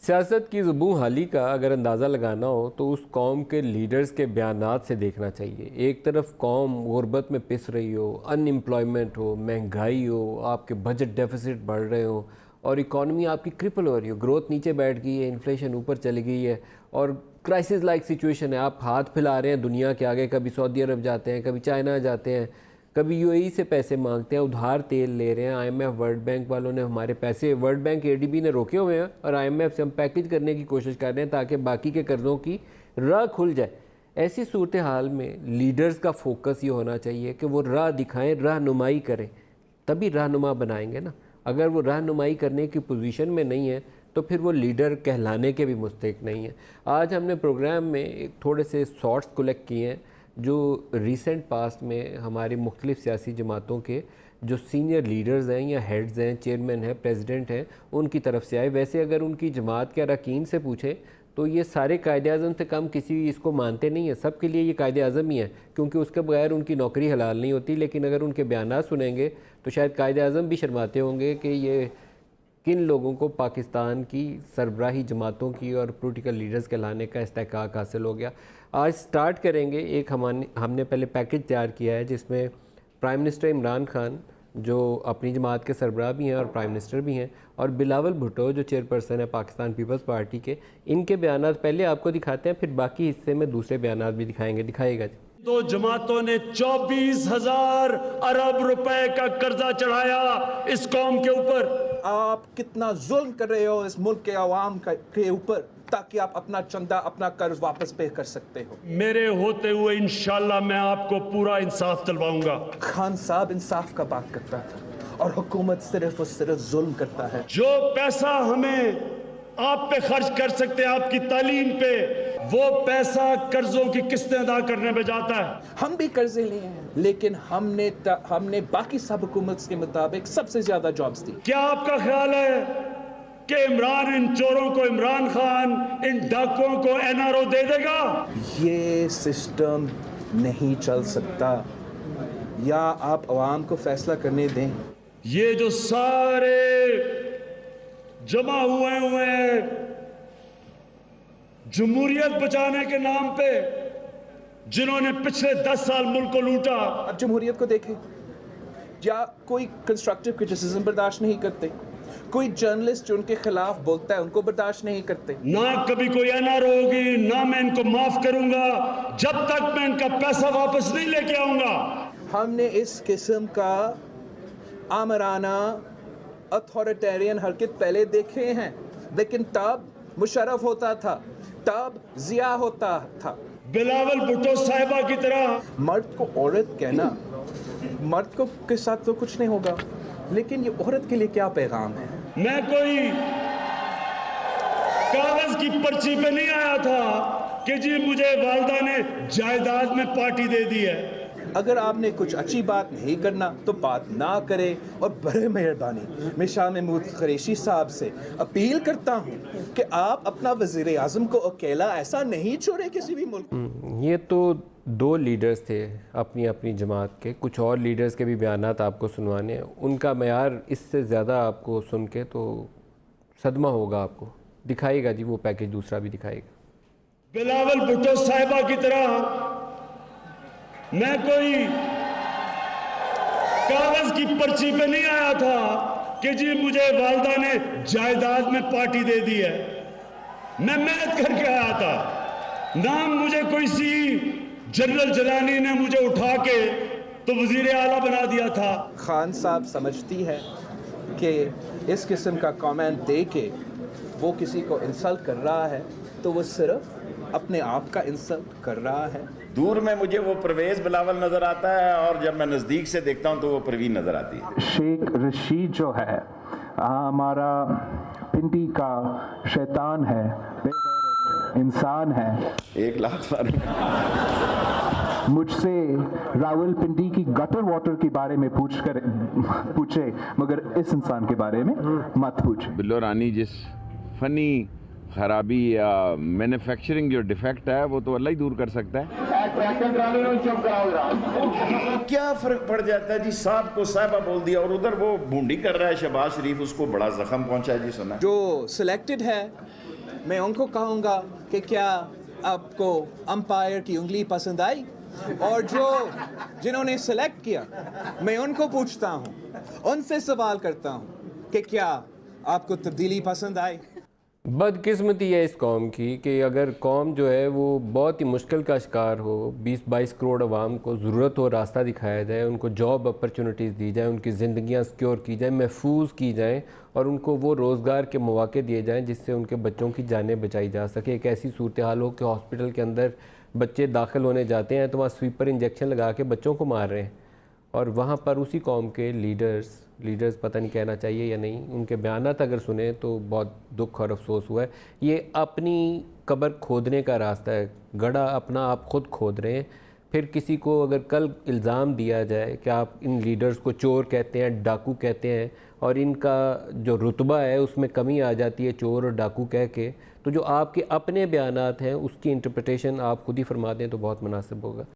सियासत की ज़ुबूं हाली का अगर अंदाज़ा लगाना हो तो उस कौम के लीडर्स के बयानात से देखना चाहिए। एक तरफ कौम गुर्बत में पिस रही हो, अनएम्प्लॉयमेंट हो, महंगाई हो, आपके बजट डेफिसिट बढ़ रहे हो और इकॉनमी आपकी क्रिपल हो रही हो, ग्रोथ नीचे बैठ गई है, इन्फ्लेशन ऊपर चली गई है और क्राइसिस लाइक सिचुएशन है। आप हाथ फैला रहे हैं दुनिया के आगे, कभी सऊदी अरब जाते हैं, कभी चाइना जाते हैं, कभी यूएई से पैसे मांगते हैं, उधार तेल ले रहे हैं। आईएमएफ वर्ल्ड बैंक वालों ने हमारे पैसे, वर्ल्ड बैंक एडीबी ने रोके हुए हैं और आईएमएफ से हम पैकेज करने की कोशिश कर रहे हैं ताकि बाकी के कर्ज़ों की राह खुल जाए। ऐसी सूरत हाल में लीडर्स का फोकस ये होना चाहिए कि वो राह दिखाएं, रहनुमाई करें, तभी रहनुमा बनाएंगे ना। अगर वो रहनुमाई करने की पोजीशन में नहीं है तो फिर वो लीडर कहलाने के भी मुस्तहिक नहीं है। आज हमने प्रोग्राम में थोड़े से शॉर्ट्स कलेक्ट किए हैं जो रिसेंट पास्ट में हमारी मुख्तलिफ़ सियासी जमातों के जो सीनियर लीडर्स हैं या हेड्स हैं, चेयरमैन हैं, प्रेसिडेंट हैं, उनकी तरफ से आए। वैसे अगर उनकी जमात के अरकान से पूछें तो ये सारे कायदे आज़म से कम किसी इसको मानते नहीं हैं। सब के लिए ये कायदे आज़म ही है क्योंकि उसके बगैर उनकी नौकरी हलाल नहीं होती। लेकिन अगर उनके बयान सुनेंगे तो शायद कायदे आज़म भी शर्माते होंगे कि ये किन लोगों को पाकिस्तान की सरबराही जमातों की और पॉलिटिकल लीडर्स कहलाने का इस्तेहकाक हासिल हो गया। आज स्टार्ट करेंगे। एक हमने पहले पैकेज तैयार किया है जिसमें प्राइम मिनिस्टर इमरान खान जो अपनी जमात के सरबराह भी हैं और प्राइम मिनिस्टर भी हैं, और बिलावल भुट्टो जो चेयरपर्सन है पाकिस्तान पीपल्स पार्टी के, इनके बयान पहले आपको दिखाते हैं, फिर बाकी हिस्से में दूसरे बयान भी दिखाएंगे। दिखाएगा जी। दो जमातों ने 24,000 अरब रुपए का कर्जा चढ़ाया इस कौम के ऊपर। आप कितना जुल्म कर रहे हो इस मुल्क के अवाम के ऊपर ताकि आप अपना चंदा, अपना कर्ज वापस पे कर सकते हो। मेरे होते हुए इंशाल्लाह मैं आपको पूरा इंसाफ दिलवाऊंगा। खान साहब इंसाफ का बात करता था और हुकूमत सिर्फ और सिर्फ जुल्म करता है। जो पैसा हमें आप पे खर्च कर सकते हैं, आपकी तालीम पे, वो पैसा कर्जों की किस्तें अदा करने में जाता है। हम भी कर्जे लिए हैं लेकिन हमने बाकी सब हुकूमत के मुताबिक सबसे ज्यादा जॉब्स दी। क्या आपका ख्याल है कि इमरान इन चोरों को, इमरान खान इन डाकुओं को एनआरओ दे देगा? ये सिस्टम नहीं चल सकता, या आप अवाम को फैसला करने दें। ये जो सारे जमा हुए हैं जमहूरियत बचाने के नाम पे, जिन्होंने पिछले 10 साल मुल्क को लूटा। अब जमहूरियत को देखें, या कोई कंस्ट्रक्टिव क्रिटिसिज्म बर्दाश्त नहीं करते, कोई जर्नलिस्ट जो उनके खिलाफ बोलता है उनको बर्दाश्त नहीं करते। ना कभी कोई एनआरओ होगी, ना मैं इनको माफ करूंगा जब तक मैं इनका पैसा वापस नहीं लेके आऊंगा। हमने इस किस्म का आमराना अथॉरिटेरियन हरकत पहले देखे हैं, लेकिन तब मुशर्रफ होता था, तब जिया होता था। बिलावल भुट्टो साहिबा की तरह मर्द को औरत कहना, मर्द को के साथ तो कुछ नहीं होगा, लेकिन ये औरत के लिए क्या पैगाम है? मैं कोई कागज की पर्ची पे नहीं आया था कि जी मुझे वालदा ने जायदाद में पार्टी दे दी है। अगर आपने कुछ अच्छी बात नहीं करना तो बात ना करें। और बड़े मेहरबानी मैं शाह महमूद कुरैशी साहब से अपील करता हूँ कि आप अपना वज़ीर आज़म को अकेला ऐसा नहीं छोड़े किसी भी मुल्क। ये तो दो लीडर्स थे अपनी अपनी जमात के, कुछ और लीडर्स के भी बयानात आपको सुनवाने हैं। उनका मयार इससे ज़्यादा आपको सुन के तो सदमा होगा आपको। दिखाएगा जी वो पैकेज, दूसरा भी दिखाएगा। बिलावल भुट्टो साहिबा की तरह मैं कोई कागज की पर्ची पे नहीं आया था कि जी मुझे वालदा ने जायदाद में पार्टी दे दी है। मैं मेहनत करके आया था। नाम मुझे कोई सी जनरल जलानी ने मुझे उठा के तो वजीर आला बना दिया था। खान साहब समझती है कि इस किस्म का कमेंट दे के वो किसी को इंसल्ट कर रहा है तो वो सिर्फ अपने आप का इंसल्ट कर रहा है। दूर में मुझे वो परवेज बिलावल नजर आता है और जब मैं नजदीक से देखता हूं तो वो परवीन नजर आती है। शेख रशीद जो है हमारा पिंडी का शैतान है, बेगैरत इंसान है। 1 लाख बार मुझसे रावलपिंडी की गटर वाटर के बारे में पूछे मगर इस इंसान के बारे में मत पूछे। बिल्लो रानी जिस फनी खराबी या मैन्युफैक्चरिंग जो डिफेक्ट है वो तो अल्लाह ही दूर कर सकता है। क्या फर्क पड़ जाता है जी, साहब को साहबा बोल दिया और उधर वो भूंडी कर रहा है शहबाज शरीफ, उसको बड़ा जख्म पहुंचा है जी। सुना जो सिलेक्टेड है मैं उनको कहूँगा कि क्या आपको अंपायर की उंगली पसंद आई, और जिन्होंने सेलेक्ट किया मैं उनको पूछता हूँ, उनसे सवाल करता हूँ कि क्या आपको तब्दीली पसंद आई। बदकिस्मती है इस कौम की कि अगर कौम जो है वो बहुत ही मुश्किल का शिकार हो, 20-22 करोड़ अवाम को ज़रूरत हो रास्ता दिखाया जाए, उनको जॉब अपॉर्चुनिटीज़ दी जाए, उनकी ज़िंदगियाँ सिक्योर की जाए, महफूज की जाएँ और उनको वो रोज़गार के मौके दिए जाएँ जिससे उनके बच्चों की जानें बचाई जा सके। एक ऐसी सूरत हाल हो कि हॉस्पिटल के अंदर बच्चे दाखिल होने जाते हैं तो वहाँ स्वीपर इंजेक्शन लगा के बच्चों को मार रहे हैं, और वहाँ पर उसी कौम के लीडर्स पता नहीं कहना चाहिए या नहीं, उनके बयानात अगर सुने तो बहुत दुख और अफसोस हुआ है। ये अपनी कब्र खोदने का रास्ता है, गड्ढा अपना आप खुद खोद रहे हैं। फिर किसी को अगर कल इल्ज़ाम दिया जाए कि आप इन लीडर्स को चोर कहते हैं, डाकू कहते हैं, और इनका जो रुतबा है उसमें कमी आ जाती है चोर और डाकू कह के, तो जो आपके अपने बयानात हैं उसकी इंटरप्रिटेशन आप खुद ही फरमा दें तो बहुत मुनासिब होगा।